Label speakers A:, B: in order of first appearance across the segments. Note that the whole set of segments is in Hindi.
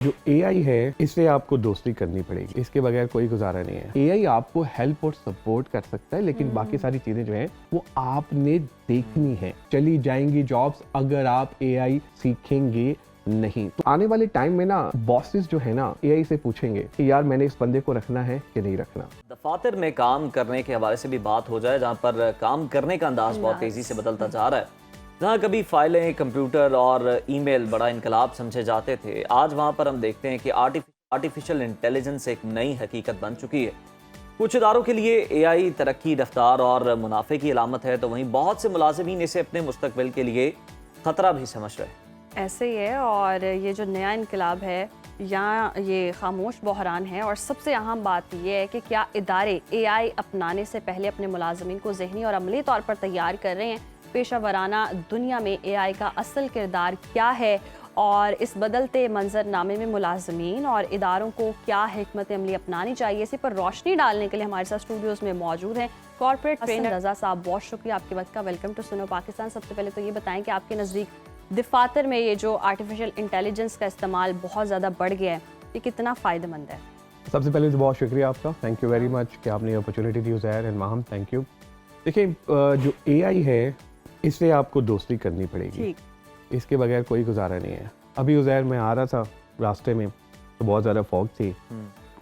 A: जो एआई है इससे आपको दोस्ती करनी पड़ेगी, इसके बगैर कोई गुजारा नहीं है। एआई आपको हेल्प और सपोर्ट कर सकता है, लेकिन बाकी सारी चीजें जो है वो आपने देखनी है। चली जाएंगी जॉब्स अगर आप एआई सीखेंगे नहीं। तो आने वाले टाइम में ना बॉसेस जो है ना एआई से पूछेंगे कि यार मैंने इस बंदे को रखना है कि नहीं रखना।
B: दफातर में काम करने के हवाले से भी बात हो जाए, जहाँ पर काम करने का अंदाज बहुत तेजी से बदलता जा रहा है। जहाँ कभी फाइलें, कंप्यूटर और ईमेल बड़ा इनकलाब समझे जाते थे, आज वहाँ पर हम देखते हैं कि आर्टिफिशियल इंटेलिजेंस एक नई हकीकत बन चुकी है। कुछ इदारों के लिए एआई तरक्की, रफ्तार और मुनाफे की अलामत है, तो वहीं बहुत से मुलाजिमीन इसे अपने मुस्तकबिल के लिए खतरा भी समझ रहे हैं।
C: ऐसे ही है, और ये जो नया इनकलाब है या ये खामोश बहरान है। और सबसे अहम बात यह है कि क्या इदारे एआई अपनाने से पहले अपने मुलाजमीन को ज़हनी और अमली तौर पर तैयार कर रहे हैं। पेशा वराना दुनिया में एआई का असल किरदार क्या है और इस बदलते मंजरनामे में मुलाजमीन और इदारों को क्या हिकमत अमली अपनानी चाहिए, इसी पर रोशनी डालने के लिए हमारे साथ स्टूडियोज़ में मौजूद हैं कॉर्पोरेट ट्रेनर रज़ा साहब। बहुत शुक्रिया आपके वक्त का। वेलकम टू सुनो पाकिस्तान। सबसे पहले तो ये बताएं कि आपके नज़दीक दफातर में ये जो आर्टिफिशियल इंटेलिजेंस का इस्तेमाल बहुत ज़्यादा बढ़ गया है, ये कितना फ़ायदेमंद है?
A: सबसे पहले तो बहुत शुक्रिया आपका, थैंक यू वेरी मच कि आपने opportunity the Uzair and Maham, thank you. देखिए जो एआई है इससे आपको दोस्ती करनी पड़ेगी, इसके बगैर कोई गुजारा नहीं है। अभी उज़ैर मैं आ रहा था रास्ते में तो बहुत ज़्यादा फॉग थी,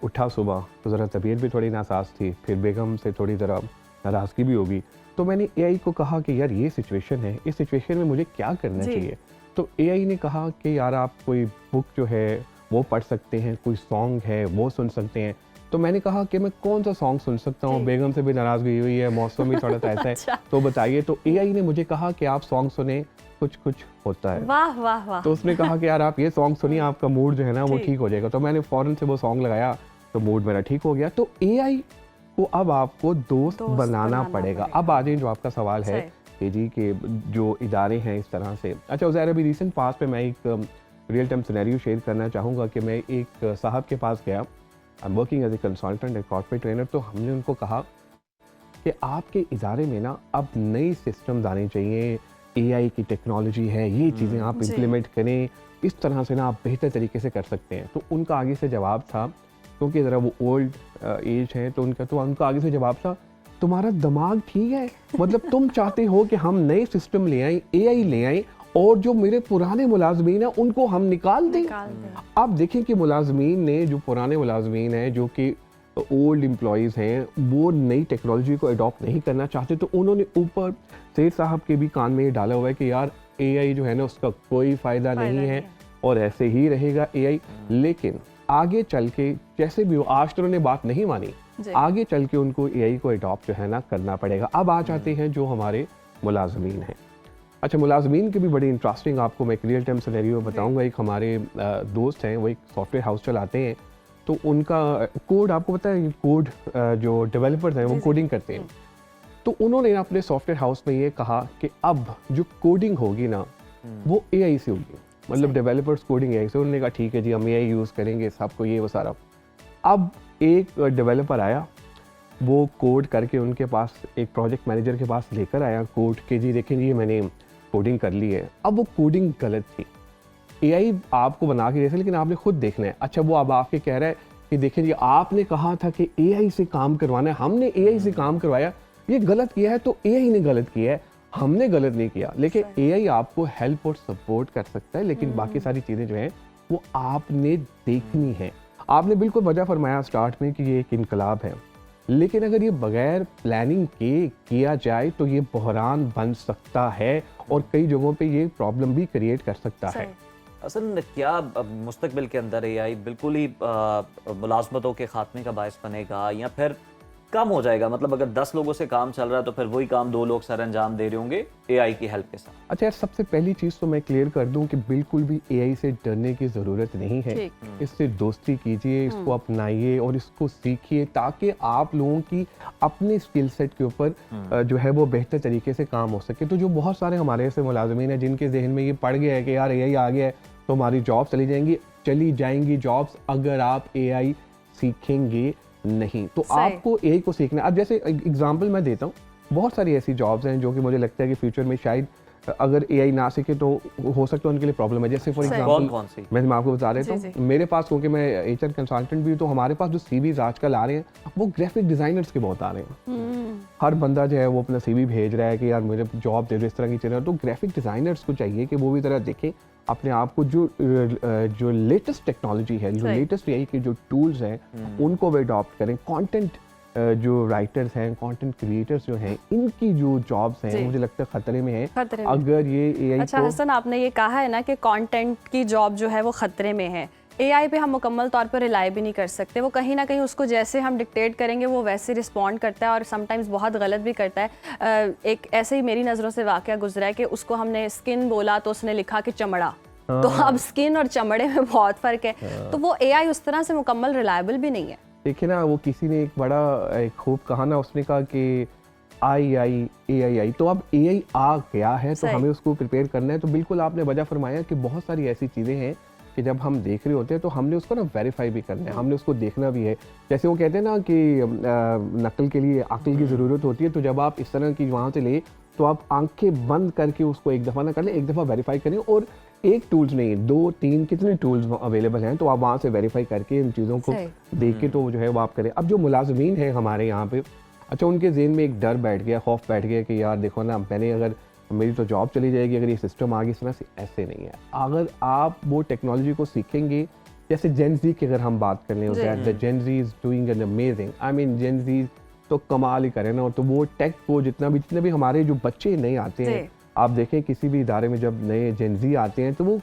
A: उठा सुबह तो ज़रा तबीयत भी थोड़ी नासाज थी, फिर बेगम से थोड़ी ज़रा नाराज़गी भी होगी। तो मैंने एआई को कहा कि यार ये सिचुएशन है, इस सिचुएशन में मुझे क्या करना चाहिए। तो एआई ने कहा कि यार आप कोई बुक जो है वो पढ़ सकते हैं, कोई सॉन्ग है वो सुन सकते हैं। तो मैंने कहा कि मैं कौन सा सॉन्ग सुन सकता हूँ, बेगम से भी नाराज़गी हुई है, मौसम भी थोड़ा सा ऐसा है तो बताइए। तो एआई ने मुझे कहा कि आप सॉन्ग सुने, कुछ कुछ होता है।
C: वाह वाह वाह।
A: तो उसने कहा कि यार आप ये सॉन्ग सुनिए, आपका मूड जो है ना वो ठीक हो जाएगा। तो मैंने फौरन से वो सॉन्ग लगाया तो मूड मेरा ठीक हो गया। तो एआई को अब आपको दोस्त बनाना पड़ेगा। अब आ जाए जो आपका सवाल है कि जी कि जो इदारे हैं इस तरह से। अच्छा उज़ैर, अभी रिसेंट पास में मैं एक रियल टाइम सिनेरियो शेयर करना चाहूँगा कि मैं एक साहब के पास गया, I am working as a consultant and corporate trainer. तो हमने उनको कहा कि आपके इदारे में ना अब नई सिस्टम्स आने चाहिए, एआई की टेक्नोलॉजी है, ये चीज़ें आप इम्प्लीमेंट करें, इस तरह से ना आप बेहतर तरीके से कर सकते हैं। तो उनका आगे से जवाब था, क्योंकि ज़रा वो ओल्ड एज है तो उनका आगे से जवाब था, तुम्हारा दिमाग ठीक है, मतलब तुम चाहते हो कि हम नए सिस्टम ले आएँ, एआई ले आएँ और जो मेरे पुराने मुलाजमीन हैं उनको हम निकाल दें। आप देखें कि मुलाजमीन ने, जो पुराने मुलाजमीन हैं जो कि ओल्ड एम्प्लॉयज़ हैं, वो नई टेक्नोलॉजी को अडॉप्ट नहीं करना चाहते। तो उन्होंने ऊपर सेठ साहब के भी कान में ये डाला हुआ है कि यार एआई जो है ना उसका कोई फ़ायदा नहीं है और ऐसे ही रहेगा एआई। लेकिन आगे चल के जैसे भी हो, आज तो उन्होंने बात नहीं मानी, आगे चल के उनको एआई को अडॉप्ट जो है ना करना पड़ेगा। अब आ जाते हैं जो हमारे मुलाजमीन हैं। अच्छा, मुलाजमीन की भी बड़ी इंटरेस्टिंग आपको मैं एक रियल टाइम सिनेरियो बताऊंगा। एक हमारे दोस्त हैं, वो एक सॉफ्टवेयर हाउस चलाते हैं। तो उनका कोड, आपको पता है कोड जो डेवलपर्स हैं वो कोडिंग करते हैं। तो उन्होंने अपने सॉफ्टवेयर हाउस में ये कहा कि अब जो कोडिंग होगी ना वो एआई से होगी, मतलब डेवलपर्स कोडिंग एआई से। उन्होंने कहा ठीक है जी हम एआई यूज़ करेंगे, सबको ये वो सारा। अब एक डेवलपर आया, वो कोड करके उनके पास एक प्रोजेक्ट मैनेजर के पास लेकर आया कोड के, जी देखें जी मैंने कोडिंग कर ली है। अब वो कोडिंग गलत थी, एआई आपको बना के दे सकता लेकिन आपने खुद देखना है। अच्छा, वो अब आपके कह रहा है कि देखें जी आपने कहा था कि एआई से काम करवाना है, हमने एआई से काम करवाया, ये गलत किया है। तो एआई ने गलत किया है, हमने गलत नहीं किया। लेकिन एआई आपको हेल्प और सपोर्ट कर सकता है, लेकिन बाकी सारी चीज़ें जो हैं वो आपने देखनी है। आपने बिल्कुल वजह फरमाया स्टार्ट में कि ये एक इनकलाब है, लेकिन अगर ये बगैर प्लानिंग के किया जाए तो ये बहरान बन सकता है और कई जगहों पे ये प्रॉब्लम भी क्रिएट कर सकता है।
B: असल क्या मुस्तकबिल के अंदर एआई बिल्कुल ही मुलाजमतों के खात्मे का बायस बनेगा या फिर कम हो जाएगा? मतलब अगर 10 लोगों से काम चल रहा है तो फिर वही काम 2 लोग सर अंजाम दे रहे होंगे एआई की हेल्प के साथ।
A: अच्छा यार, सबसे पहली चीज़ तो मैं क्लियर कर दूं कि बिल्कुल भी एआई से डरने की ज़रूरत नहीं है। इससे दोस्ती कीजिए, इसको अपनाइए और इसको सीखिए, ताकि आप लोगों की अपने स्किल सेट के ऊपर जो है वो बेहतर तरीके से काम हो सके। तो जो बहुत सारे हमारे ऐसे मुलाजमीन हैं जिनके जहन में ये पड़ गया है कि यार एआई आ गया है तो हमारी जॉब चली जाएंगी जॉब्स अगर आप एआई सीखेंगे नहीं। तो आपको एआई को सीखना। अब जैसे एग्जांपल मैं देता हूँ, बहुत सारी ऐसी जॉब्स हैं जो कि मुझे लगता है कि फ्यूचर में शायद अगर एआई ना सीखे तो हो सकता है उनके लिए प्रॉब्लम है। जैसे फॉर एग्जांपल
B: कौन सी?
A: मैं आपको बता देता हूँ, मेरे पास, क्योंकि मैं एचआर कंसल्टेंट भी हूँ, तो हमारे पास जो सीवीज आजकल आ रहे हैं वो ग्राफिक डिजाइनर्स के बहुत आ रहे हैं। हर बंदा जो है वो अपना सीवी भेज रहा है कि यार मुझे जॉब दे दो, इस तरह की चीज़ें। तो ग्राफिक डिजाइनर्स को चाहिए कि वो भी तरह देखें अपने आप को, जो लेटेस्ट टेक्नोलॉजी है, जो लेटेस्ट एआई के जो टूल्स हैं उनको भी अडॉप्ट करें। कंटेंट जो राइटर्स हैं, कंटेंट क्रिएटर्स जो हैं, इनकी जो जॉब्स हैं मुझे लगता है खतरे में है अगर ये एआई।
C: अच्छा हसन, आपने ये कहा है ना कि कंटेंट की जॉब जो है वो खतरे में है। एआई पे हम मुकम्मल तौर पर रिलाई भी नहीं कर सकते। वो कहीं ना कहीं उसको जैसे हम डिक्टेट करेंगे वो वैसे रिस्पॉन्ड करता है और समटाइम्स बहुत गलत भी करता है। एक ऐसे ही मेरी नज़रों से वाक़या गुजरा है कि उसको हमने स्किन बोला तो उसने लिखा कि चमड़ा। तो अब स्किन और चमड़े में बहुत फ़र्क है। तो वो एआई उस तरह से मुकम्मल रिलायबल भी नहीं है।
A: देखिए ना, वो किसी ने एक खूब कहा ना, उसने कहा कि AI, तो अब AI आ गया है तो हमें उसको प्रिपेयर करना है। तो बिल्कुल आपने वजह फरमाया कि बहुत सारी ऐसी चीज़ें हैं कि जब हम देख रहे होते हैं तो हमने उसको ना वेरीफाई भी करना है, हमने उसको देखना भी है। जैसे वो कहते हैं ना कि नकल के लिए अक्ल की ज़रूरत होती है, तो जब आप इस तरह की वहाँ से ले तो आप आंखें बंद करके उसको एक दफ़ा ना कर लें, एक दफ़ा वेरीफाई करें। और एक टूल्स नहीं, 2-3 कितने टूल्स अवेलेबल हैं, तो आप वहाँ से वेरीफाई करके इन चीज़ों को देख के तो जो है वो आप करें। अब जो मुलाजमीन हैं हमारे यहाँ पे, अच्छा उनके ज़हन में एक डर बैठ गया, खौफ बैठ गया कि यार देखो ना, मैंने अगर मेरी तो जॉब चली जाएगी अगर ये सिस्टम आ गई। इस तरह से ऐसे नहीं है। अगर आप वो टेक्नोलॉजी को सीखेंगे, जैसे जेन ज़ी की अगर हम बात कर लें, Gen Z is doing an amazing, I mean Gen Z तो कमाल ही करें ना। तो वो टेक को जितने भी हमारे जो बच्चे नए आते हैं, आप देखें किसी भी इदारे में जब नए जेन ज़ी आते हैं तो वो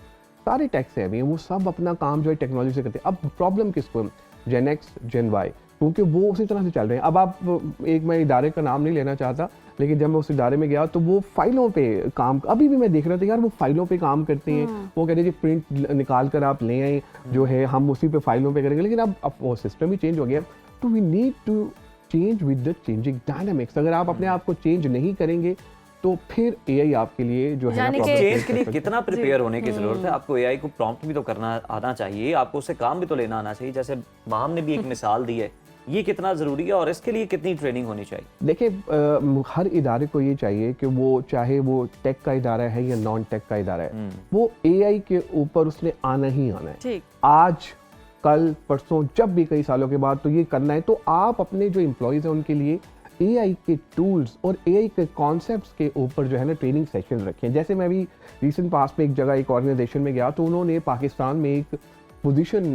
A: सारे टेक से हैं, वो सब अपना काम जो है टेक्नोलॉजी से करते हैं। अब प्रॉब्लम किसको है? जेन एक्स, जेन वाई, क्योंकि वो उसी तरह से चल रहे हैं। अब आप मैं इदारे का नाम नहीं लेना चाहता, लेकिन जब मैं उस इदारे में गया तो वो फाइलों पे काम, अभी भी मैं देख रहा था यार वो फाइलों पे काम करते हैं। वो कहते हैं जी प्रिंट निकाल कर आप ले आए, जो है हम उसी पे फाइलों पे करेंगे। लेकिन अब वो सिस्टम ही चेंज हो गया। तो we need to change with the changing dynamics. अगर आप अपने आप को चेंज नहीं करेंगे तो फिर एआई आपके लिए जो है ना,
B: चेंज के लिए कितना प्रिपेयर होने की जरूरत है? आपको एआई को प्रॉम्प्ट भी तो करना आना चाहिए, आपको उससे काम भी तो लेना आना चाहिए। जैसे माहम ने भी एक मिसाल दी है, ये कितना जरूरी है और इसके लिए कितनी ट्रेनिंग होनी चाहिए?
A: देखिए, हर इदारे को ये चाहिए कि वो चाहे वो टेक का इदारा है या नॉन टेक का इदारा है, वो एआई के ऊपर उसने आना ही आना है। आज कल परसों जब भी, कई सालों के बाद तो ये करना है। तो आप अपने जो एम्प्लॉयज़ हैं उनके लिए एआई के टूल्स और एआई के कॉन्सेप्ट्स के ऊपर जो है ना ट्रेनिंग सेशन रखें। जैसे मैं अभी रिसेंट पास में एक जगह एक ऑर्गेनाइजेशन में गया, तो उन्होंने पाकिस्तान में एक पोजीशन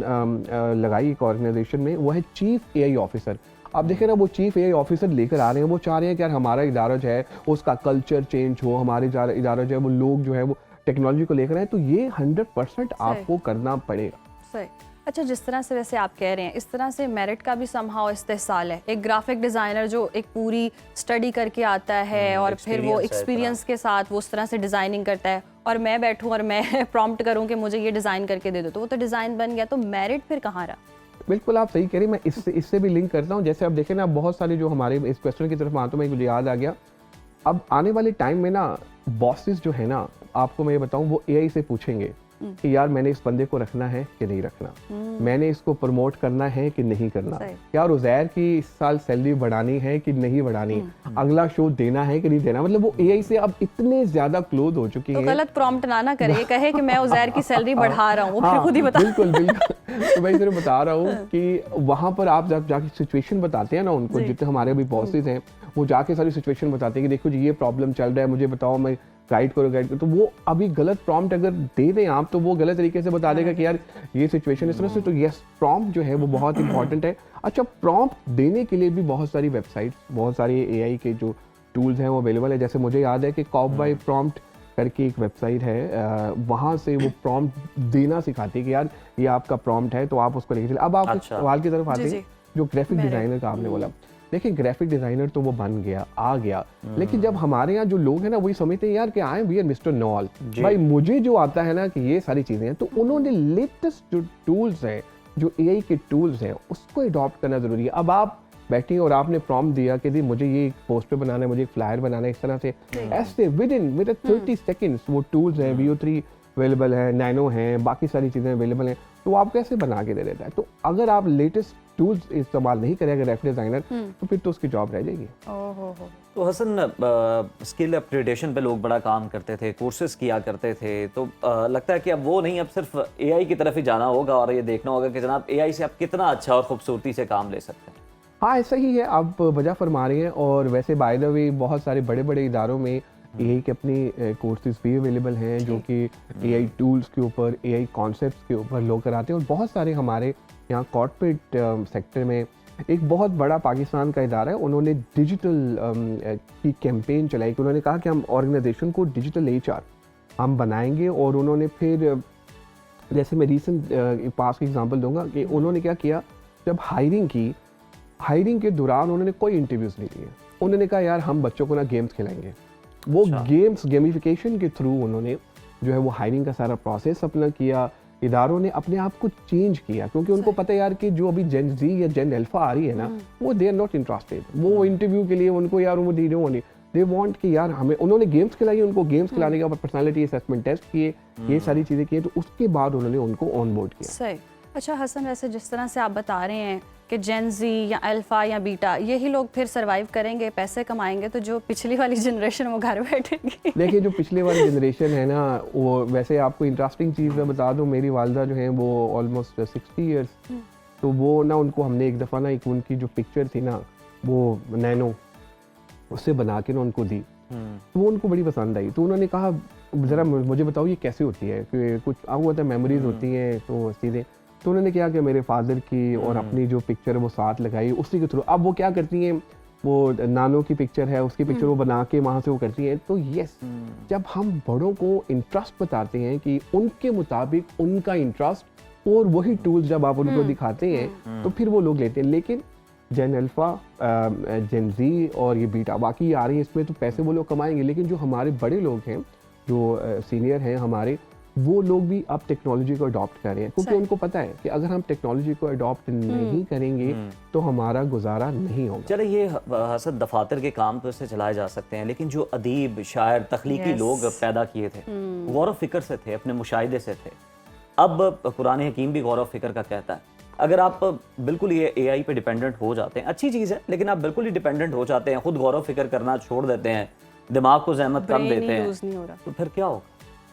A: लगाई एक ऑर्गेनाइजेशन में, वो है चीफ एआई ऑफिसर। आप देखें ना, वो चीफ एआई ऑफिसर लेकर आ रहे हैं, वो चाह रहे हैं कि यार हमारा इदारा जो है उसका कल्चर चेंज हो, हमारे इदारा जो है वो लोग जो है वो टेक्नोलॉजी को लेकर आए। तो ये 100% आपको करना पड़ेगा।
C: सही। अच्छा, जिस तरह से वैसे आप कह रहे हैं, इस तरह से मेरिट का भी समहाउ इस्तेहसाल है। एक ग्राफिक डिज़ाइनर जो एक पूरी स्टडी करके आता है और फिर वो एक्सपीरियंस के साथ वो उस तरह से डिज़ाइनिंग करता है, और मैं बैठूं और मैं प्रॉम्प्ट करूं कि मुझे ये डिज़ाइन करके दे दो, तो वो तो डिज़ाइन बन गया। तो मेरिट फिर कहाँ रहा?
A: बिल्कुल आप सही कह रही हैं। मैं इससे भी लिंक करता हूँ। जैसे आप देखें ना, बहुत सारे जो हमारे इस क्वेश्चन की तरफ आता हूँ, मुझे याद आ गया, अब आने वाले टाइम में ना बॉसेस जो है ना, आपको मैं ये बताऊँ, वो एआई से पूछेंगे कि यार मैंने इस बंदे को रखना है कि नहीं रखना, मैंने इसको प्रमोट करना है कि नहीं करना, यार उज़ैर की इस साल सैलरी बढ़ानी है कि नहीं बढ़ानी, अगला शो देना है कि नहीं देना। मतलब वो एआई से अब इतने ज्यादा क्लोज हो चुकी है।
C: तो गलत प्रॉम्प्ट ना करे, ये कहे कि मैं उज़ैर की सैलरी बढ़ा रहा हूँ, वो खुद ही बता।
A: बिल्कुल बिल्कुल। तो मैं सिर्फ बता रहा हूँ कि वहां पर आप जब जाके सिचुएशन बताते हैं ना उनको, जितने हमारे अभी बॉसेस हैं, वो जाके सारी सिचुएशन बताते हैं कि देखो जी ये प्रॉब्लम चल रहा है, मुझे बताओ, मैं गाइड करो। तो वो अभी गलत प्रॉम्प्ट अगर दे दें आप, तो वो गलत तरीके से बता देगा कि यार ये सिचुएशन इस तरह से। तो यस, प्रॉम्प्ट जो है वो बहुत इंपॉर्टेंट है। अच्छा, प्रॉम्प्ट देने के लिए भी बहुत सारी वेबसाइट्स, बहुत सारे एआई के जो टूल्स हैं वो अवेलेबल है। जैसे मुझे याद है कि कॉबबाई प्रॉम्प्ट करके एक वेबसाइट है, वहाँ से वो प्रॉम्प्ट देना सिखाती है कि यार ये आपका प्रॉम्प्ट है, तो आप उसको लेके चले। अब आप सवाल की तरफ आते हैं, जो ग्राफिक डिजाइनर का आपने बोला, देखिए ग्राफिक डिजाइनर तो वो बन गया, आ गया, लेकिन जब हमारे यहाँ जो लोग हैं ना, वही समझते हैं यार कि I am we are mister know all, भाई मुझे जो आता है ना कि ये सारी चीजें हैं। तो उन्होंने लेटेस्ट जो टूल्स हैं, जो एआई के टूल्स हैं, उसको अडॉप्ट करना जरूरी है। अब आप बैठी और आपने प्रॉम्प्ट दिया कि जी मुझे ये एक पोस्टर बनाना है, मुझे एक फ्लायर बनाना है, इस तरह से, ऐसे विद इन 30 सेकेंड्स वो टूल्स हैं, VO3 अवेलेबल है, नैनो है, बाकी सारी चीज़ें अवेलेबल हैं, तो आप कैसे बना के दे देता है। तो अगर आप लेटेस्ट टूल्स इस्तेमाल नहीं करें ग्राफिक डिजाइनर, तो फिर तो उसकी जॉब रह जाएगी।
C: ओहो।
B: तो हसन, स्किल अपग्रेडेशन पे लोग बड़ा काम करते थे, कोर्सेज किया करते थे, तो लगता है कि अब वो नहीं, अब सिर्फ एआई की तरफ ही जाना होगा और ये देखना होगा कि जनाब एआई से आप कितना अच्छा और खूबसूरती से काम ले सकते हैं।
A: हाँ, ऐसा ही है, आप वजह फरमा रहे हैं। और वैसे बाय द वे बहुत सारे बड़े बड़े इदारों में एआई के अपनी कोर्सेज भी अवेलेबल हैं जो कि एआई टूल्स के ऊपर, एआई कॉन्सेप्ट्स के ऊपर लोग कराते हैं। और बहुत सारे हमारे यहाँ कॉर्पोरेट सेक्टर में एक बहुत बड़ा पाकिस्तान का इदारा है, उन्होंने डिजिटल की कैंपेन चलाई कि उन्होंने कहा कि हम ऑर्गेनाइजेशन को डिजिटल एचआर हम बनाएंगे। और उन्होंने फिर, जैसे मैं रीसेंट पास की एग्जांपल दूंगा कि उन्होंने क्या किया, जब हायरिंग के दौरान उन्होंने कोई इंटरव्यूज़ नहीं लिए। उन्होंने कहा यार हम बच्चों को ना गेम्स खिलाएंगे। वो गेमिफिकेशन के थ्रू उन्होंने जो है वो हायरिंग का सारा प्रोसेस अपना किया। इदारों ने अपने आप को चेंज किया क्योंकि उनको पता है यार कि जो अभी जेन जी या जेन अल्फा आ रही है ना, वो दे आर नॉट इंटरेस्टेड। वो इंटरव्यू के लिए उनको यार वो दे वांट कि यार हमें, उन्होंने गेम्स खिलाई, उनको गेम्स खिलाने के बाद पर्सनालिटी असेसमेंट टेस्ट किए, ये सारी चीज़ें किए, तो उसके बाद उन्होंने उनको ऑन बोर्ड किया।
C: सही। अच्छा हसन, वैसे जिस तरह से आप बता रहे हैं कि जेन जी या अल्फा या बीटा यही लोग फिर सरवाइव करेंगे, पैसे कमाएंगे, तो जो पिछली वाली जनरेशन वो घर बैठेगी।
A: देखिए जो पिछली वाली जनरेशन है ना, वो वैसे आपको इंटरेस्टिंग चीज़ मैं बता दूं, मेरी वालदा जो है वो ऑलमोस्ट 60 इयर्स, तो वो ना उनको हमने एक दफ़ा ना एक उनकी जो पिक्चर थी ना वो नैनो उससे बना के ना उनको दी, तो वो उनको बड़ी पसंद आई। तो उन्होंने कहा ज़रा मुझे बताओ ये कैसे होती है, कि कुछ आपको होता है मेमोरीज होती हैं तो चीज़ें। तो उन्होंने क्या कि मेरे फादर की और अपनी जो पिक्चर है वो साथ लगाई उसी के थ्रू। अब वो क्या करती हैं, वो नानो की पिक्चर है उसकी पिक्चर वो बना के वहाँ से वो करती हैं। तो यस, जब हम बड़ों को इंटरेस्ट बताते हैं कि उनके मुताबिक उनका इंटरेस्ट और वही टूल्स जब आप उनको दिखाते हैं तो फिर वो लोग लेते हैं। लेकिन जेन अल्फा, जेन जी और ये बीटा बाकी आ रही है, इसमें तो पैसे वो लोग कमाएंगे, लेकिन जो हमारे बड़े लोग हैं, जो सीनियर हैं हमारे, वो लोग भी अब टेक्नोलॉजी को अडॉप्ट कर रहे हैं क्योंकि उनको पता है कि अगर हम टेक्नोलॉजी को अडॉप्ट नहीं करेंगे तो हमारा गुजारा नहीं होगा।
B: चले ये हसन दफातर के काम तो इससे चलाए जा सकते हैं, लेकिन जो अदीब, शायर, तख्लीकी लोग पैदा किए थे गौर फिक्र से थे, अपने मुशाहिदे से थे। अब कुरान हकीम भी गौर फिक्र का कहता है अगर आप बिल्कुल ये एआई पे डिपेंडेंट हो जाते हैं, अच्छी चीज़ है, लेकिन आप बिल्कुल ही डिपेंडेंट हो जाते हैं, खुद गौर फिक्र करना छोड़ देते हैं, दिमाग को जहमत कम देते हैं, तो फिर क्या होगा?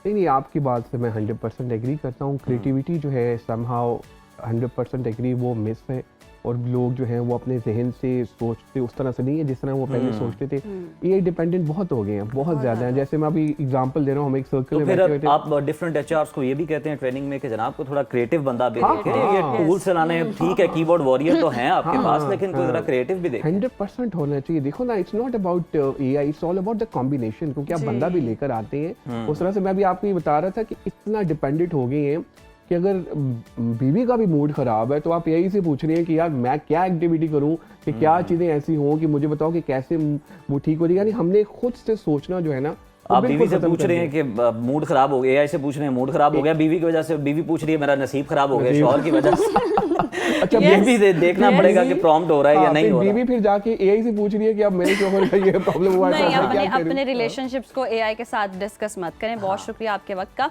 A: नहीं, आपकी बात से मैं 100% एग्री करता हूँ। क्रिएटिविटी जो है समहाउ 100% एग्री, वो मिस है। और लोग जो हैं वो अपने जहन से सोचते उस तरह से नहीं है जिस तरह वो पहले सोचते थे। ये डिपेंडेंट बहुत हो गए हैं, बहुत ज़्यादा हैं। जैसे मैं अभी एग्जांपल दे रहा हूँ, हम एक सर्कल में बैठे बैठे,
B: आप डिफरेंट एचआर्स को ये भी कहते हैं ट्रेनिंग में कि जनाब को थोड़ा क्रिएटिव बंदा भी देखें। ये टूल चलाने ठीक है, कीबोर्ड वॉरियर तो हैं आपके पास, लेकिन कोई जरा क्रिएटिव भी देखें।
A: 100% होना चाहिए। देखो ना, it's not about AI, it's all about the combination, क्योंकि आप बंदा भी लेकर आते हैं। उस तरह से मैं भी आपको ये बता रहा था कि इतना डिपेंडेंट हो गए हैं कि अगर बीवी का भी मूड ख़राब है तो आप यही से पूछ रहे हैं कि यार मैं क्या एक्टिविटी करूं कि क्या चीज़ें ऐसी हों कि मुझे बताओ कि कैसे वो ठीक हो जाए। यानी हमने खुद से सोचना जो है ना,
B: आप बीवी से पूछ रहे हैं कि मूड खराब हो गया, एआई से पूछ रहे हैं मूड खराब हो गया, बीवी की वजह से बीवी पूछ रही है मेरा नसीब खराब हो गया शौहर की वजह से। अच्छा, बीवी देखना पड़ेगा कि प्रॉम्प्ट हो रहा है या नहीं हो रहा।
A: बीवी फिर जाके एआई से पूछ रही है कि अब मेरे शौहर का ये प्रॉब्लम हुआ है,
C: नहीं, अपने रिलेशनशिप्स को एआई के साथ डिस्कस मत करें। बहुत शुक्रिया आपके वक्त का।